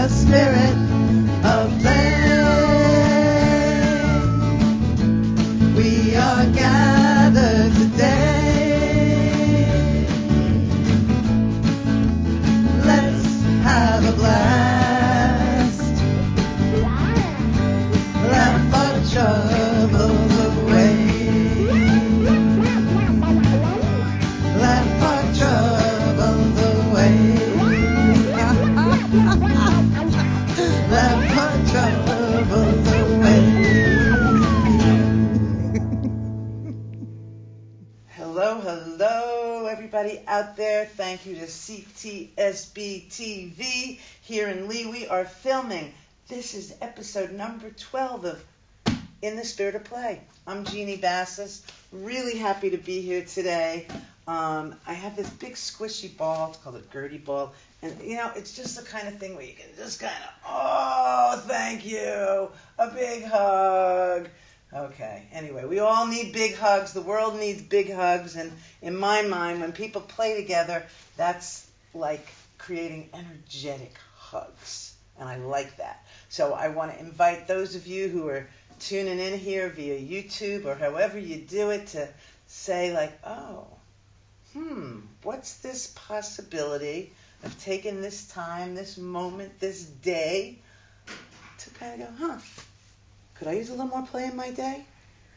the spirit of play. We are gathered today. Let's have a blast. Laugh our troubles away. Laugh our troubles away. Laugh our troubles away. Hello, everybody out there. Thank you to CTSB TV here in Lee. We are filming. This is episode number 12 of In the Spirit of Play. I'm Jeanne Bassis. Really happy to be here today. I have this big squishy ball. It's called a Gertie ball. And, you know, it's just the kind of thing where you can just kind of, oh, thank you. A big hug. Okay, anyway, we all need big hugs. The world needs big hugs. And in my mind, when people play together, that's like creating energetic hugs. And I like that. So I want to invite those of you who are tuning in here via YouTube or however you do it to say like, oh, what's this possibility of taking this time, this moment, this day to kind of go, could I use a little more play in my day?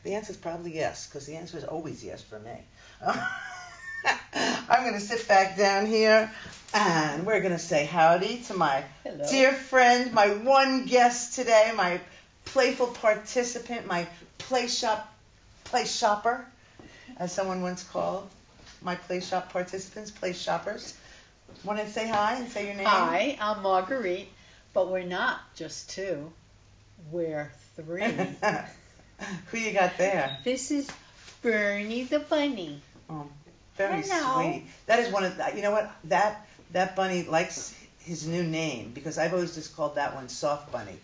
The answer is probably yes, because the answer is always yes for me. I'm going to sit back down here, and we're going to say howdy to my Hello. Dear friend, my one guest today, my playful participant, my play shopper, as someone once called my play shop participants, play shoppers. Want to say hi and say your name? Hi, I'm Marguerite, but we're not just two. We're three. Who you got there? This is Bernie the bunny. Oh, very Hello. sweet. That is one of the, you know what? That bunny likes his new name because I've always just called that one Soft Bunny.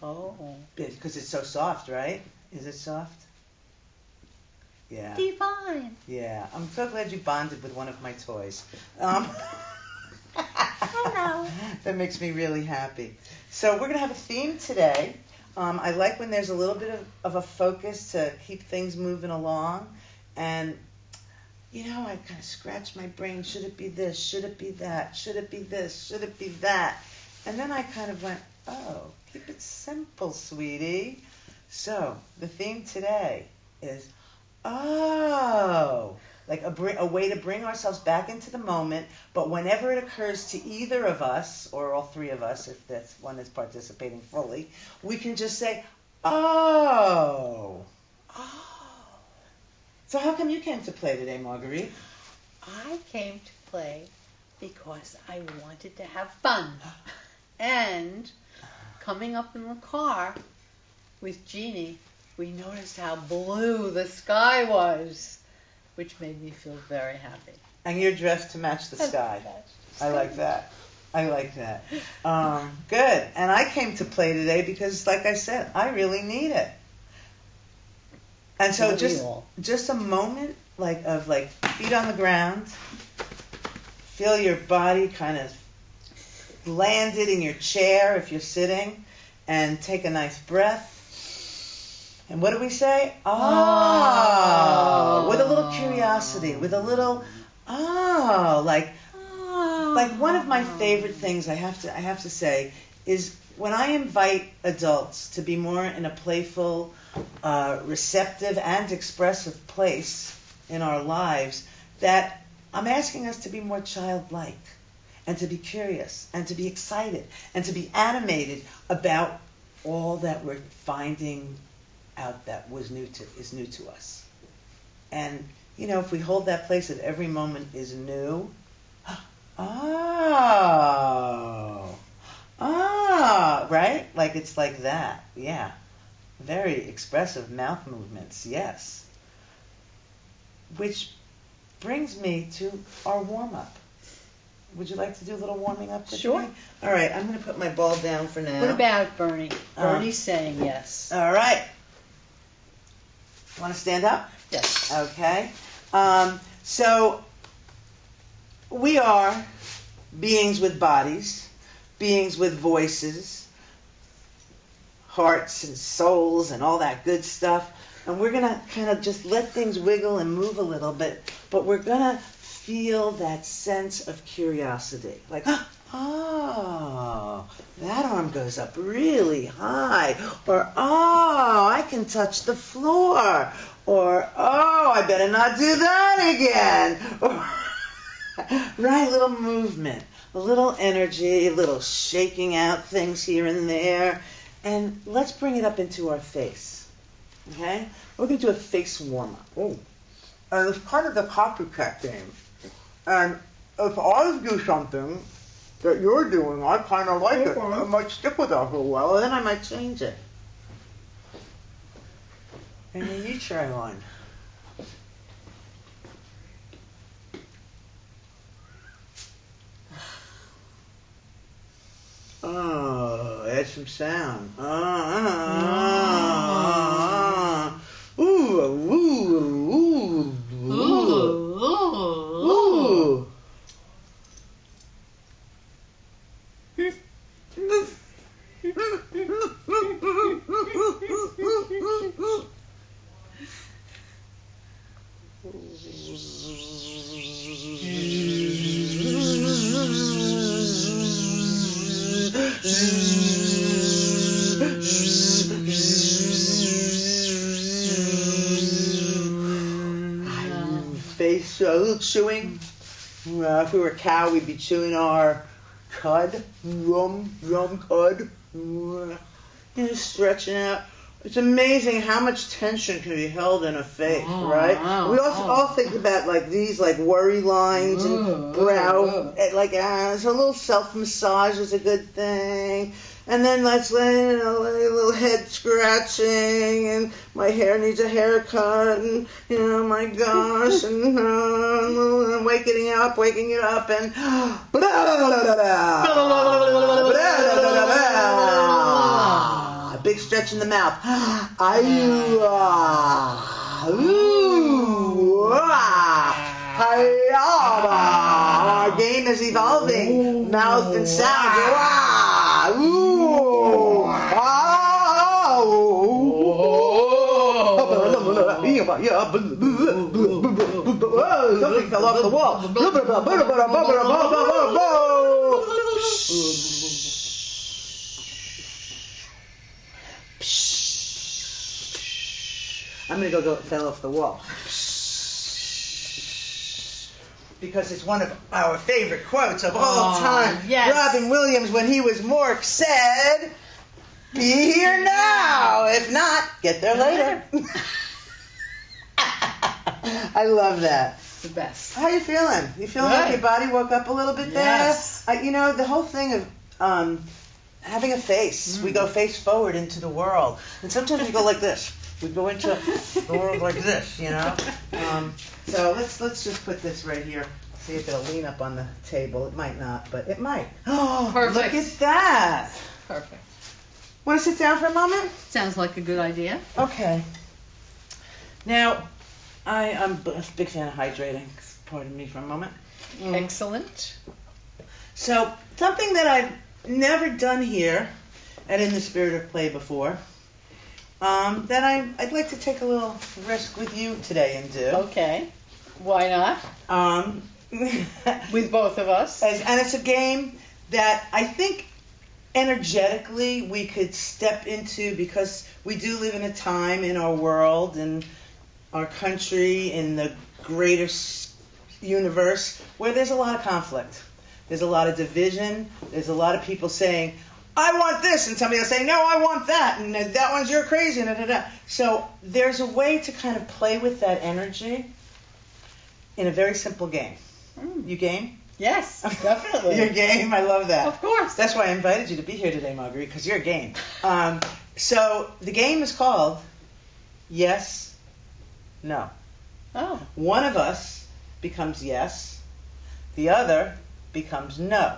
Oh. Because it's so soft, right? Is it soft? Yeah. Divine. Yeah. I'm so glad you bonded with one of my toys. Hello. That makes me really happy. So we're going to have a theme today. I like when there's a little bit of a focus to keep things moving along. And, you know, I kind of scratched my brain. Should it be this? Should it be that? Should it be this? Should it be that? And then I kind of went, oh, keep it simple, sweetie. So the theme today is, like a way to bring ourselves back into the moment, but whenever it occurs to either of us, or all three of us, if that's one is participating fully, we can just say, oh. So how come you came to play today, Marguerite? I came to play because I wanted to have fun. And coming up in the car with Jeannie, we noticed how blue the sky was, which made me feel very happy. And you're dressed to match the sky. I like that. Good. And I came to play today because, like I said, I really need it. And so just a moment of feet on the ground, feel your body kind of landed in your chair if you're sitting, and take a nice breath. And what do we say? Oh, with a little curiosity, with a little like one of my favorite things I have to say is when I invite adults to be more in a playful, receptive and expressive place in our lives, that I'm asking us to be more childlike and to be curious and to be excited and to be animated about all that we're finding out that is new to us. And, you know, if we hold that place that every moment is new, right? Like it's like that. Yeah. Very expressive mouth movements, yes. Which brings me to our warm-up. Would you like to do a little warming up with Sure. me? All right, I'm going to put my ball down for now. What about Bernie? Bernie's saying yes. All right. Want to stand up? Yes. Okay. So we are beings with bodies, beings with voices, hearts and souls and all that good stuff. And we're going to kind of just let things wiggle and move a little bit, but we're going to feel that sense of curiosity. Like, oh, that arm goes up really high. Or, oh, I can touch the floor. Or, oh, I better not do that again. Right, a little movement, a little energy, a little shaking out things here and there. And let's bring it up into our face. Okay? We're going to do a face warm-up. Oh. And it's part of the copycat game. And if I do something that you're doing, I kind of like it. I might stick with that for a while, and then I might change it. And then you try one. Oh, add some sound. Ooh, ooh, ooh, ooh, ooh. Face a little chewing. If we were a cow, we'd be chewing our cud, rum cud. Just stretching out. It's amazing how much tension can be held in a face, right? We also all think about like these like worry lines and brow, so a little self-massage is a good thing. And then let's let a little head scratching, and my hair needs a haircut, and my gosh, and waking it up, and a big stretch in the mouth. Our game is evolving. Mouth and sound. Something fell off the wall. I'm going to go fell off the wall. Because it's one of our favorite quotes of all time. Yes. Robin Williams, when he was Mork, said, "Be here now. If not, get there later." I love that. It's the best. How are you feeling? You feeling like your body woke up a little bit Yes. there? The whole thing of having a face. We go face forward into the world. And sometimes we go like this. We go into the world like this, So let's just put this right here. See if it'll lean up on the table. It might not, but it might. Oh, perfect. Look at that. Perfect. Want to sit down for a moment? Sounds like a good idea. Okay. Now, I'm a big fan of hydrating. Pardon me for a moment. Excellent. So, something that I've never done here at In the Spirit of Play before, that I'd like to take a little risk with you today and do. Okay. Why not? With both of us. And it's a game that I think energetically we could step into, because we do live in a time in our world, in our country, in the greater universe, where there's a lot of conflict. There's a lot of division. There's a lot of people saying, "I want this," and somebody will say, "No, I want that," and that one's, "You're crazy," and da-da-da. So there's a way to kind of play with that energy in a very simple game. You game? Yes, definitely. You're game? I love that. Of course. That's why I invited you to be here today, Marguerite, because you're game. So the game is called Yes, No. Oh. One of us becomes yes. The other becomes no.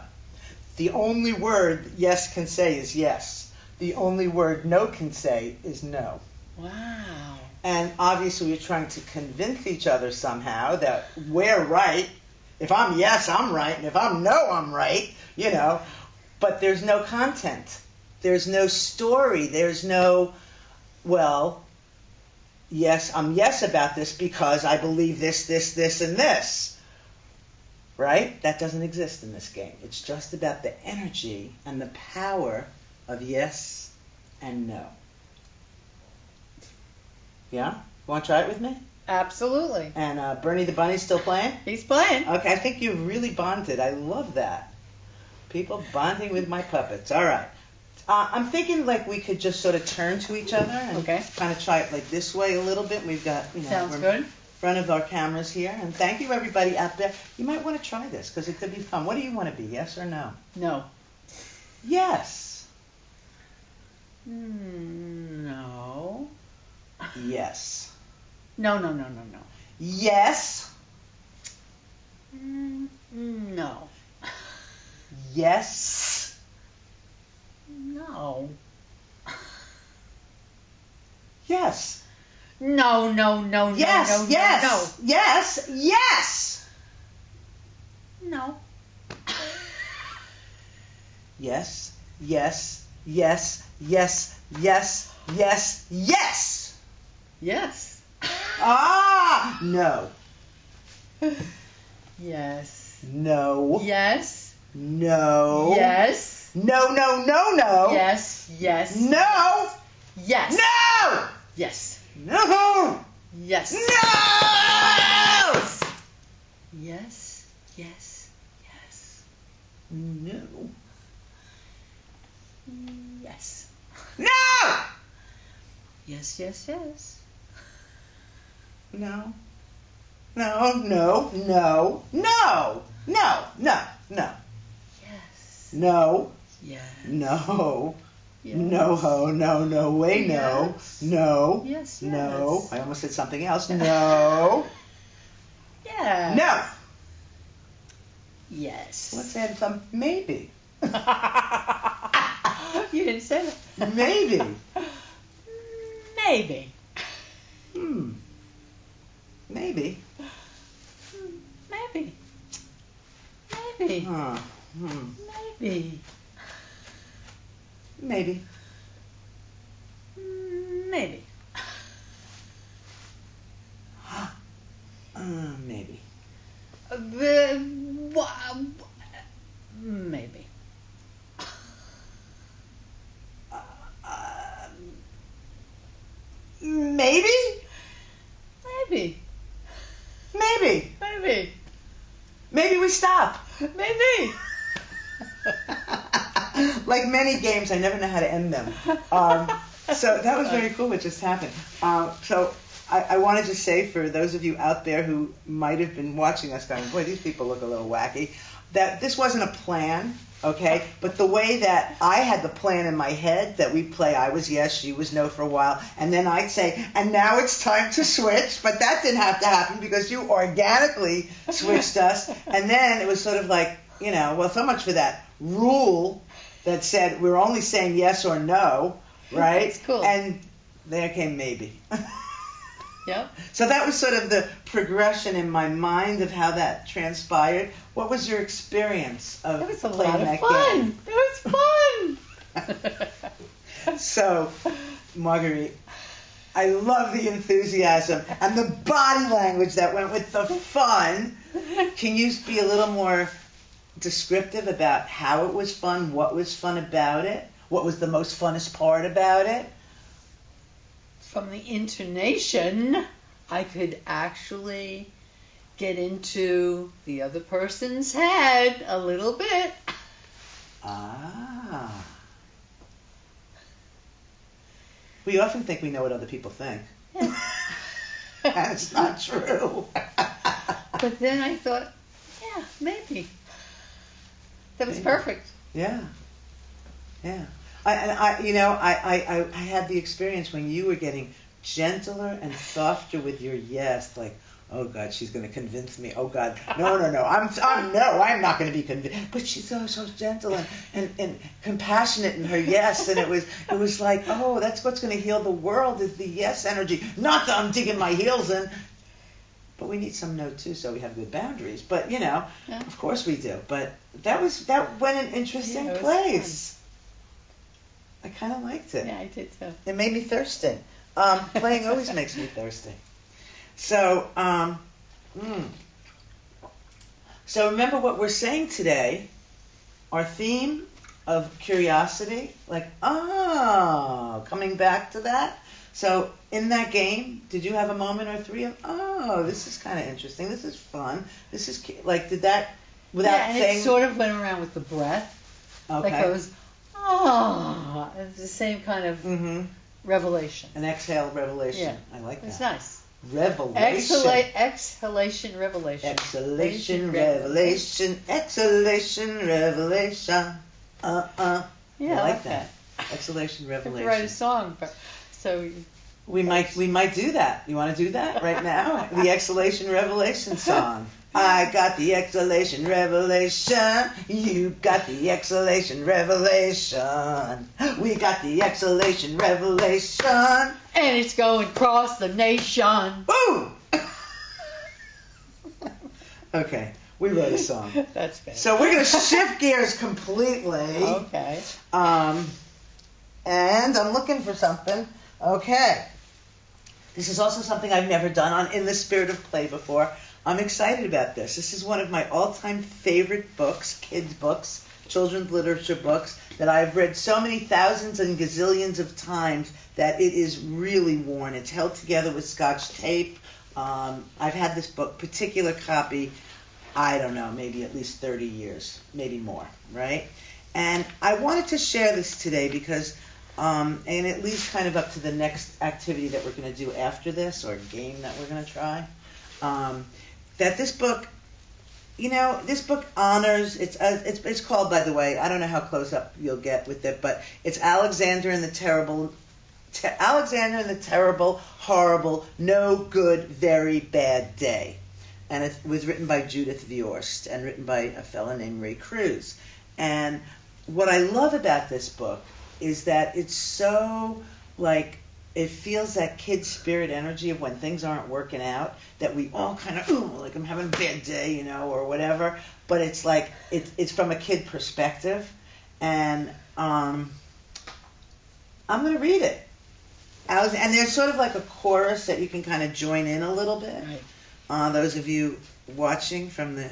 The only word yes can say is yes. The only word no can say is no. Wow. And obviously we're trying to convince each other somehow that we're right. If I'm yes, I'm right. And if I'm no, I'm right. but there's no content. There's no story. There's no, well, yes, I'm yes about this because I believe this, and this. Right? That doesn't exist in this game. It's just about the energy and the power of yes and no. Yeah? Want to try it with me? Absolutely. And Bernie the Bunny's still playing? He's playing. Okay, I think you've really bonded. I love that. People bonding with my puppets. All right. I'm thinking like we could just sort of turn to each other and kind of try it like this way a little bit. We've got, Sounds we're good. in front of our cameras here. And thank you, everybody out there. You might want to try this because it could be fun. What do you want to be, yes or no? No. Yes. No. Yes. No. Yes. No. Yes. No. Yes. No. Yes. No. Yes. Yes. Yes. No. Yes. Yes. Yes. Yes. Yes. Yes. Yes. Yes. Ah! No. Yes. No. Yes. No. Yes. No. Yes. No. Yes. No. Yes. No. Yes. No. Yes. No. Yes. No. Yes. No. Yes. No. Yes. No. Yes. No way, no. Yes. No. Yes. No. I almost said something else. No. Yeah. No. Yes. Let's add some maybe. You didn't say that. Maybe. Maybe. Maybe. Maybe. Huh. Maybe. Maybe. Maybe. Maybe. Maybe. Maybe? Maybe. Maybe. Maybe. Maybe we stop. Maybe. Like many games, I never know how to end them. So that was very cool what just happened. So I wanted to say for those of you out there who might have been watching us going, boy, these people look a little wacky, that this wasn't a plan, okay? But the way that I had the plan in my head that we'd play I was yes, she was no for a while, and then I'd say, and now it's time to switch, but that didn't have to happen because you organically switched us, and then it was sort of like, well, so much for that rule that said we're only saying yes or no, right? That's cool. And there came maybe. Yep. So that was sort of the progression in my mind of how that transpired. What was your experience of It was a playing lot of that fun. game? It was fun. So, Marguerite, I love the enthusiasm and the body language that went with the fun. Can you be a little more descriptive about how it was fun, what was fun about it, what was the most funnest part about it? From the intonation, I could actually get into the other person's head a little bit. Ah. We often think we know what other people think. Yeah. That's not true. But then I thought, yeah, maybe. That was perfect. Yeah. I had the experience when you were getting gentler and softer with your yes, like, oh God, she's going to convince me. Oh God, no, I'm not going to be convinced. But she's so gentle and compassionate in her yes, and it was like, oh, that's what's going to heal the world is the yes energy. Not that I'm digging my heels in. But we need some note too, so we have good boundaries. But Yeah. of course we do. But that went an interesting Yeah, it was place. I kind of liked it. Yeah, I did too. It made me thirsty. Playing always makes me thirsty. So, so remember what we're saying today. Our theme of curiosity, like, coming back to that. So in that game, did you have a moment or three of, this is kind of interesting. This is fun. This is like, did that without and saying? it sort of went around with the breath. Okay. Like it was, it's the same kind of revelation. An exhale revelation. Yeah. I like that. It's nice. Revelation. Exhalation, revelation. Exhalation, revelation. Exhalation, revelation. Yeah, I like that. Exhalation, I have to revelation. write a song, but so We might do that. You want to do that right now? The exhalation revelation song. I got the exhalation revelation. You got the exhalation revelation. We got the exhalation revelation. and it's going across the nation. Woo! Okay, we wrote a song. That's good. So we're going to shift gears completely. Okay. And I'm looking for something. Okay. This is also something I've never done on In the Spirit of Play before. I'm excited about this. This is one of my all-time favorite books, kids' books, children's literature books, that I've read so many thousands and gazillions of times that it is really worn. It's held together with Scotch tape. I've had this book, particular copy, I don't know, maybe at least 30 years, maybe more, right? And I wanted to share this today because, and it leads kind of up to the next activity that we're going to do after this, or game that we're going to try, that this book, this book honors, it's called, by the way, I don't know how close up you'll get with it, but it's Alexander and the Terrible, Horrible, No Good, Very Bad Day. And it was written by Judith Viorst and written by a fellow named Ray Cruz. And what I love about this book is that it's so, like, it feels that kid spirit energy of when things aren't working out, that we all kind of, like I'm having a bad day, or whatever. But it's like, it's from a kid perspective. And I'm going to read it. And there's sort of like a chorus that you can kind of join in a little bit. Right. Those of you watching from the...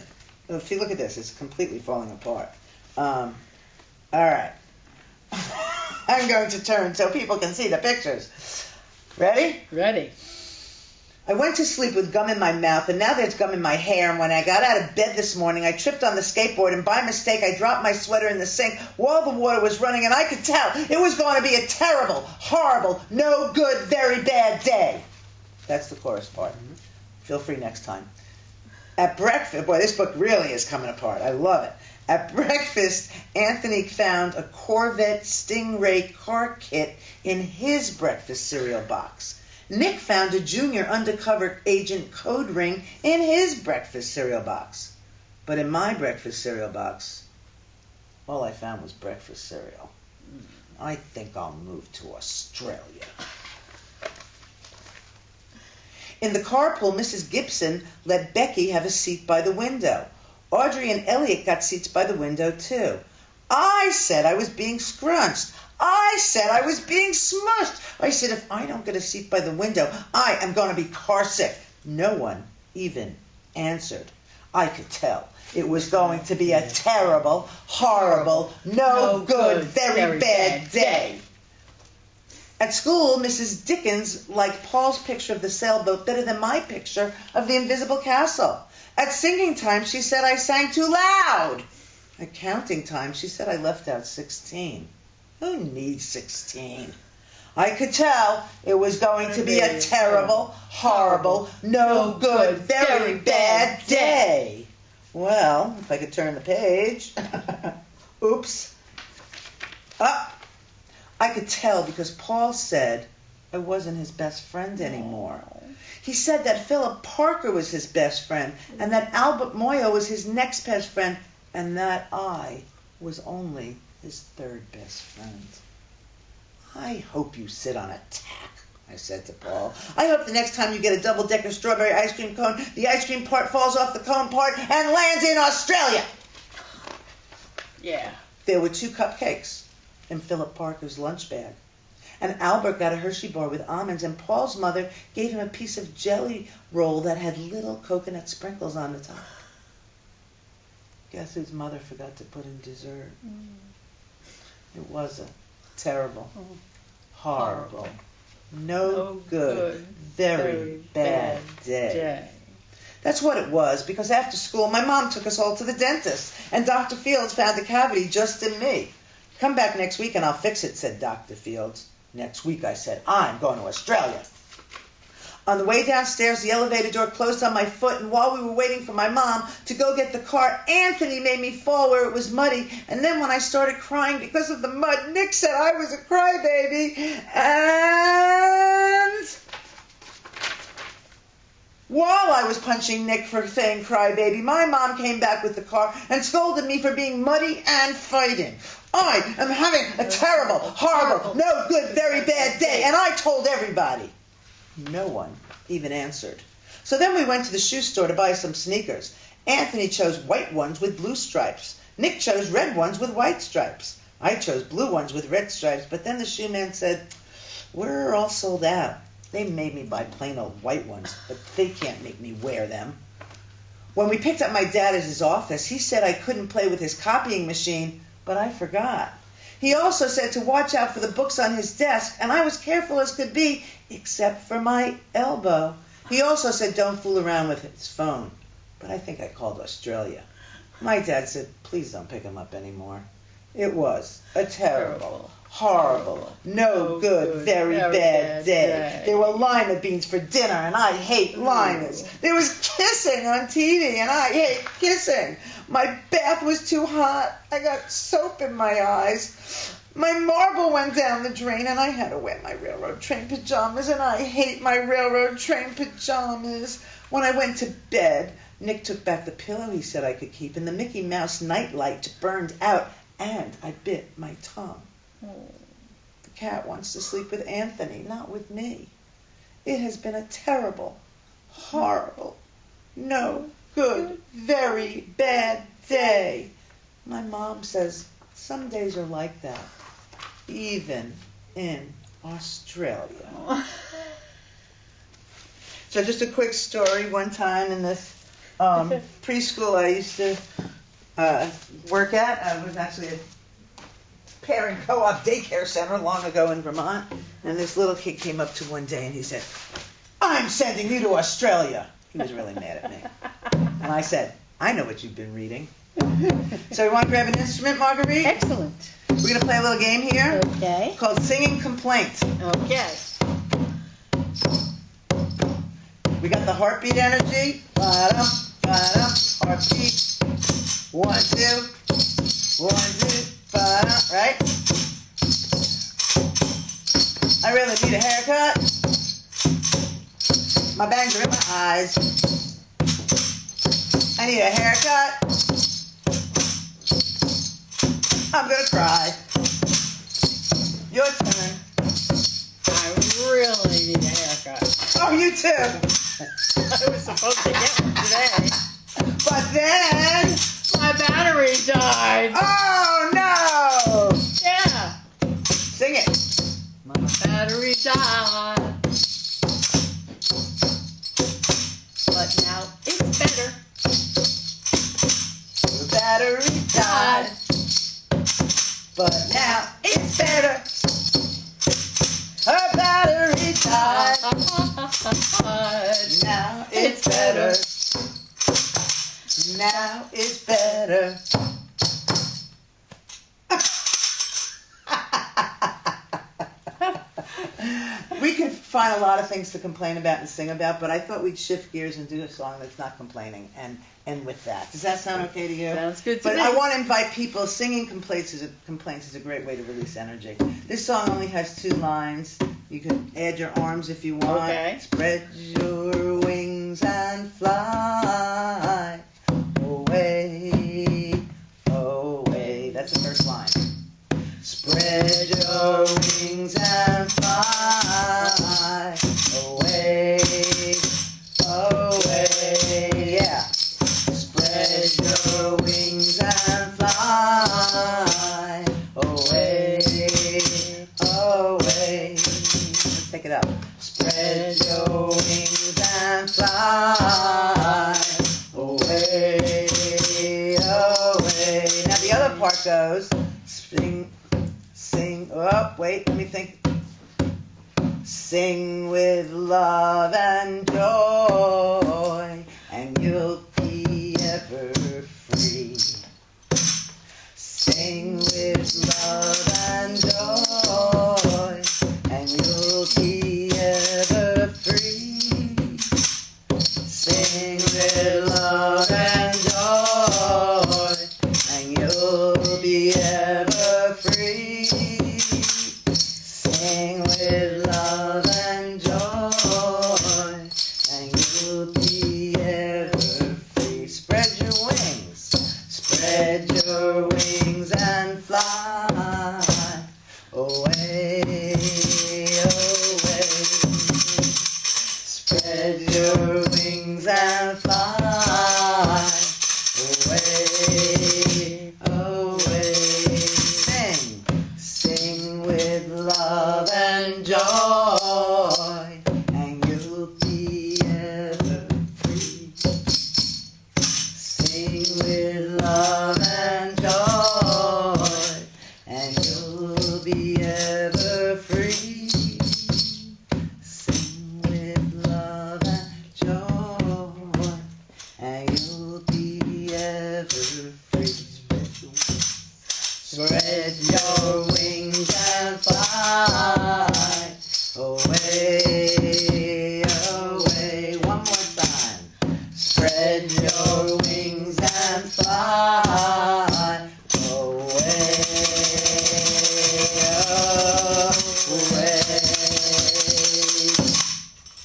Oh, see, look at this. It's completely falling apart. All right. I'm going to turn so people can see the pictures. Ready? Ready. I went to sleep with gum in my mouth, and now there's gum in my hair, and when I got out of bed this morning, I tripped on the skateboard, and by mistake, I dropped my sweater in the sink while the water was running, and I could tell it was going to be a terrible, horrible, no good, very bad day. That's the chorus part. Feel free next time. At breakfast, boy, this book really is coming apart. I love it. At breakfast, Anthony found a Corvette Stingray car kit in his breakfast cereal box. Nick found a junior undercover agent code ring in his breakfast cereal box. But in my breakfast cereal box, all I found was breakfast cereal. I think I'll move to Australia. In the carpool, Mrs. Gibson let Becky have a seat by the window. Audrey and Elliot got seats by the window, too. I said I was being scrunched. I said I was being smushed. I said, if I don't get a seat by the window, I am going to be car sick. No one even answered. I could tell it was going to be a terrible, horrible, no good, very bad day. At school, Mrs. Dickens liked Paul's picture of the sailboat better than my picture of the invisible castle. At singing time, she said I sang too loud. At counting time, she said I left out 16. Who needs 16? I could tell it was going to be a terrible, horrible, no good, very bad day. Well, if I could turn the page. Oops. I could tell because Paul said I wasn't his best friend anymore. He said that Philip Parker was his best friend and that Albert Moyo was his next best friend and that I was only his third best friend. I hope you sit on a tack I said to Paul. I hope the next time you get a double-decker strawberry ice cream cone, the ice cream part falls off the cone part and lands in Australia. Yeah. There were 2 cupcakes in Philip Parker's lunch bag. And Albert got a Hershey bar with almonds, and Paul's mother gave him a piece of jelly roll that had little coconut sprinkles on the top. Guess whose mother forgot to put in dessert? It was a terrible, horrible, no good, very bad day. That's what it was, because after school, my mom took us all to the dentist, and Dr. Fields found a cavity just in me. Come back next week and I'll fix it, said Dr. Fields. Next week, I said, I'm going to Australia. On the way downstairs, the elevator door closed on my foot, and while we were waiting for my mom to go get the car, Anthony made me fall where it was muddy. And then when I started crying because of the mud, Nick said I was a crybaby. And while I was punching Nick for saying crybaby, my mom came back with the car and scolded me for being muddy and fighting. I am having a terrible, horrible, no good, very bad day, and I told everybody. No one even answered. So then we went to the shoe store to buy some sneakers. Anthony chose white ones with blue stripes. Nick chose red ones with white stripes. I chose blue ones with red stripes, but then the shoe man said, we're all sold out. They made me buy plain old white ones, but they can't make me wear them. When we picked up my dad at his office, he said I couldn't play with his copying machine, but I forgot. He also said to watch out for the books on his desk, and I was careful as could be, except for my elbow. He also said don't fool around with his phone, but I think I called Australia. My dad said, please don't pick him up anymore. It was a terrible, horrible, no good, very bad day. There were lima beans for dinner, and I hate limas. There was kissing on TV, and I hate kissing. My bath was too hot. I got soap in my eyes. My marble went down the drain, and I had to wear my railroad train pajamas, and I hate my railroad train pajamas. When I went to bed, Nick took back the pillow he said I could keep, and the Mickey Mouse nightlight burned out, and I bit my tongue. The cat wants to sleep with Anthony, not with me. It has been a terrible, horrible, no good, very bad day. My mom says some days are like that, even in Australia. So just a quick story. One time in this preschool I used to work at, I was actually a parent co-op daycare center long ago in Vermont, and this little kid came up to one day and he said, I'm sending you to Australia. He was really mad at me. And I said, I know what you've been reading. So you want to grab an instrument, Marguerite? Excellent. We're going to play a little game here. Okay. Called Singing Complaint. Okay. We got the heartbeat energy. Ba-dum, ba-dum, heartbeat. 1, 2. 1, 2. Ba-dum, right? I really need a haircut. My bangs are in my eyes. I need a haircut. I'm gonna cry. Your turn. I really need a haircut. Oh, you too. I was supposed to get one today. But then My battery died. oh no! Yeah. Sing it. My battery died. But now it's better. The battery died. But now it's better. Her battery died. Now it's better. Now it's better. We can find a lot of things to complain about and sing about, but I thought we'd shift gears and do a song that's not complaining and end with that. Does that sound okay to you? Sounds good to me. me. But I want to invite people. Singing complaints is a great way to release energy. This song only has 2 lines. You can add your arms if you want. Okay. Spread your wings and fly away, away. That's the first line. Spread your wings and fly take it up. Spread your wings and fly away, away. Now the other part goes, sing, oh, wait, let me think. Sing with love and joy, and you'll be ever free. Sing with love and joy, and you'll be ever free. Sing with love and joy, and you'll be ever free. Sing with love and joy, and you'll be ever free. Spread your wings, spread your wings and fly away, away. Spread your wings and fly away, away. Sing, sing with love and joy, and you'll be ever free. Sing with love and joy, and you'll be ever free. Sing with love and joy, and you'll be ever free. Spread your wings and fly away, away. One more time. Spread your wings and fly away, away.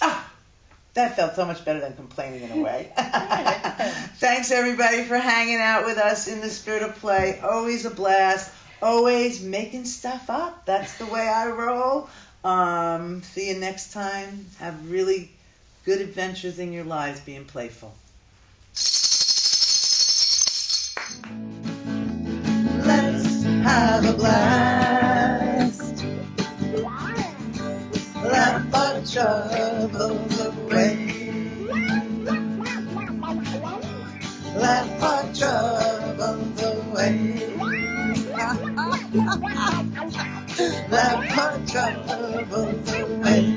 Ah, that felt so much better than complaining in a way. Thanks everybody for hanging out with us in the spirit of play. Always a blast. Always making stuff up. That's the way I roll. See you next time. Have really good adventures in your lives being playful. Let's have a blast. Laugh our troubles away. Laugh our troubles away. Laugh our troubles away.